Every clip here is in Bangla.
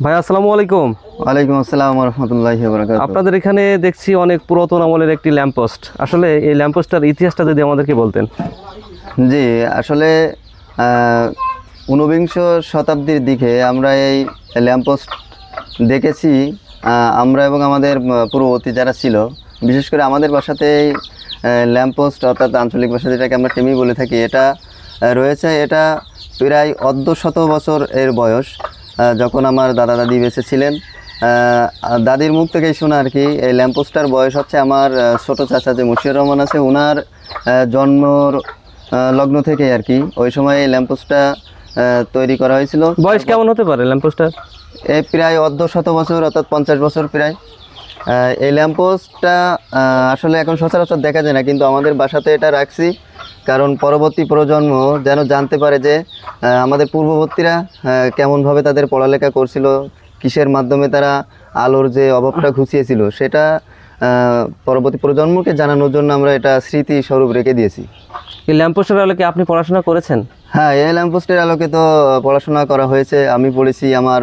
ভাই আসসালামু আলাইকুম। ওয়ালাইকুম আসসালাম ওয়া রাহমাতুল্লাহি ওয়া বারাকাতুহু। আপনাদের এখানে দেখছি অনেক পুরাতন আমলের একটি ল্যাম্পপোস্ট। আসলে এই ল্যাম্পপোস্টটার ইতিহাসটা যদি আমাদেরকে বলতেন। জি, আসলে ঊনবিংশ শতাব্দীর দিকে আমরা এই ল্যাম্পপোস্ট দেখেছি। আমরা এবং আমাদের পূর্ববর্তী যারা ছিল, বিশেষ করে আমাদের বাসাতে এই ল্যাম্পপোস্ট অর্থাৎ আঞ্চলিক ভাষা যেটাকে আমরা টেমি বলে থাকি, এটা রয়েছে। এটা প্রায় অর্ধশত বছর এর বয়স। যখন আমার দাদা দাদি বেঁচে ছিলেন, দাদির মুখ থেকেই শোনা আর কি, এই ল্যাম্পপোস্টটার বয়স হচ্ছে আমার ছোটো চাচা যে মুশিউর রহমান আছে, ওনার জন্মর লগ্ন থেকে আর কি ওই সময় এই ল্যাম্পপোস্টটা তৈরি করা হয়েছিল। বয়স কেমন হতে পারে ল্যাম্পপোস্টটার? এই প্রায় অর্ধশত বছর অর্থাৎ 50 বছর প্রায়। এই ল্যাম্পপোস্টটা আসলে এখন সচরাচর দেখা যায় না, কিন্তু আমাদের বাসাতে এটা রাখছি কারণ পরবর্তী প্রজন্ম যেন জানতে পারে যে আমাদের পূর্ববর্তীরা কেমনভাবে তাদের পড়ালেখা করছিল, কিসের মাধ্যমে তারা আলোর যে অভাবটা ঘুচিয়েছিল, সেটা পরবর্তী প্রজন্মকে জানানোর জন্য আমরা এটা স্মৃতিস্বরূপ রেখে দিয়েছি। এই ল্যাম্পপোস্টের আলোকে আপনি পড়াশোনা করেছেন? হ্যাঁ, এই ল্যাম্পপোস্টের আলোকে তো পড়াশোনা করা হয়েছে। আমি পড়েছি, আমার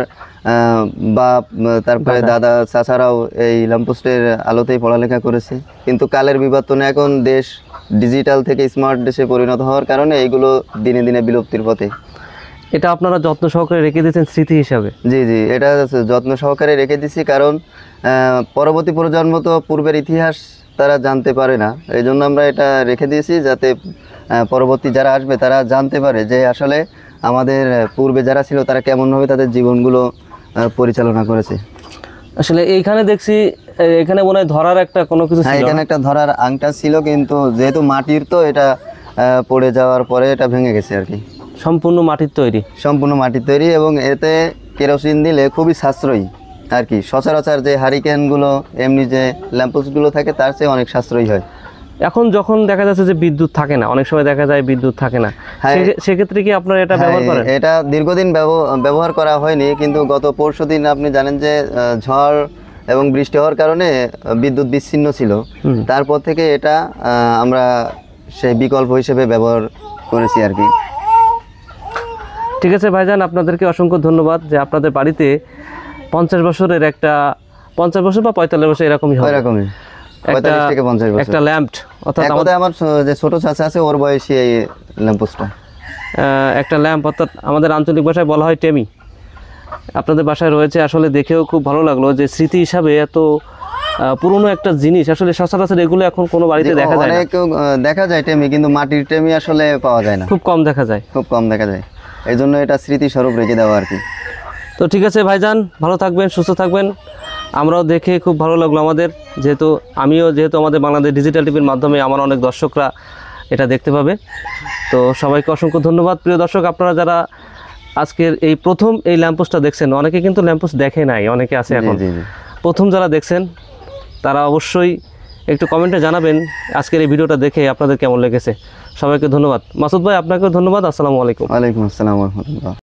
বাপ, তারপরে দাদা চাচারাও এই ল্যাম্পপোস্টের আলোতেই পড়ালেখা করেছে। কিন্তু কালের বিবর্তনে এখন দেশ ডিজিটাল থেকে স্মার্ট দেশে পরিণত হওয়ার কারণে এইগুলো দিনে দিনে বিলুপ্তির পথে। এটা আপনারা যত্ন সহকারে রেখে দিয়েছেন স্মৃতি হিসাবে? জি জি, এটা যত্ন সহকারে রেখে দিছি, কারণ পরবর্তী প্রজন্ম তো পূর্বের ইতিহাস তারা জানতে পারে না। এই জন্য আমরা এটা রেখে দিয়েছি যাতে পরবর্তী যারা আসবে তারা জানতে পারে যে আসলে আমাদের পূর্বে যারা ছিল তারা কেমনভাবে তাদের জীবনগুলো পরিচালনা করেছে। আসলে এইখানে দেখছি, এখানে মনে হয় ধরার একটা কোনো কিছু ছিল। এখানে একটা ধরার আংটা ছিল, কিন্তু যেহেতু মাটির তো এটা পড়ে যাওয়ার পরে এটা ভেঙে গেছে আর কি। সম্পূর্ণ মাটির তৈরি? সম্পূর্ণ মাটির তৈরি, এবং এতে কেরোসিন দিলে খুবই সাশ্রয়ী আর কি। সচরাচর যে হারিকেনগুলো এমনি যে ল্যাম্পপোস্টগুলো থাকে তার চেয়ে অনেক সাশ্রয়ী হয়। এখন যখন দেখা যাচ্ছে যে বিদ্যুৎ থাকে না, অনেক সময় দেখা যায় বিদ্যুৎ থাকে না, সেক্ষেত্রে কি আপনারা এটা ব্যবহার করেন? এটা দীর্ঘদিন ব্যবহার করা হয়নি, কিন্তু গত পরশুদিন আপনি জানেন যে ঝড় এবং বৃষ্টি হওয়ার কারণে বিদ্যুৎ বিচ্ছিন্ন ছিল। তারপর থেকে এটা আমরা সেই বিকল্প হিসেবে ব্যবহার করেছি আর কি। ঠিক আছে ভাইজান, আপনাদেরকে অসংখ্য ধন্যবাদ যে আপনাদের বাড়িতে 50 বছরের একটা 50 বছর বা 45 বছর এরকমই হয়, এরকমই 45 থেকে 50 বছর একটা ল্যাম্প, অর্থাৎ আমার যে ছোট চাচা আছে ওর বয়সী এই ল্যাম্পপোস্টটা, একটা ল্যাম্প, অর্থাৎ আমাদের আঞ্চলিক ভাষায় বলা হয় টেমি। আপনাদের বাসায় রয়েছে, আসলে দেখেও খুব ভালো লাগলো যে স্মৃতি হিসাবে এত পুরনো একটা জিনিস। আসলে সচরাচর এগুলো এখন কোনো বাড়িতে দেখা যায় না। দেখা যায় টেমি, কিন্তু মাটির টেমি আসলে পাওয়া যায় না, খুব কম দেখা যায়, খুব কম দেখা যায়। এই জন্য এটা স্মৃতিস্বরূপ রেখে দেওয়া আর কি। তো ঠিক আছে ভাইজান, ভালো থাকবেন, সুস্থ থাকবেন। আমরাও দেখে খুব ভালো লাগলো আমাদের, যেহেতু আমাদের বাংলাদেশ ডিজিটাল টিভির মাধ্যমে আমার অনেক দর্শকরা এটা দেখতে পাবে। তো সবাইকে অসংখ্য ধন্যবাদ। প্রিয় দর্শক, আপনারা যারা আজকের এই প্রথম এই ল্যাম্পপোস্টটা দেখছেন, অনেকে কিন্তু ল্যাম্পপোস্ট দেখে নাই, অনেকে আছে এখন প্রথম যারা দেখছেন, তারা অবশ্যই একটু কমেন্টে জানাবেন আজকের এই ভিডিওটা দেখে আপনাদের কেমন লেগেছে। সবাইকে ধন্যবাদ। মাসুদ ভাই, আপনাকেও ধন্যবাদ। আসসালামু আলাইকুম। ওয়ালাইকুম আসসালাম ওয়া রাহমাতুল্লাহ।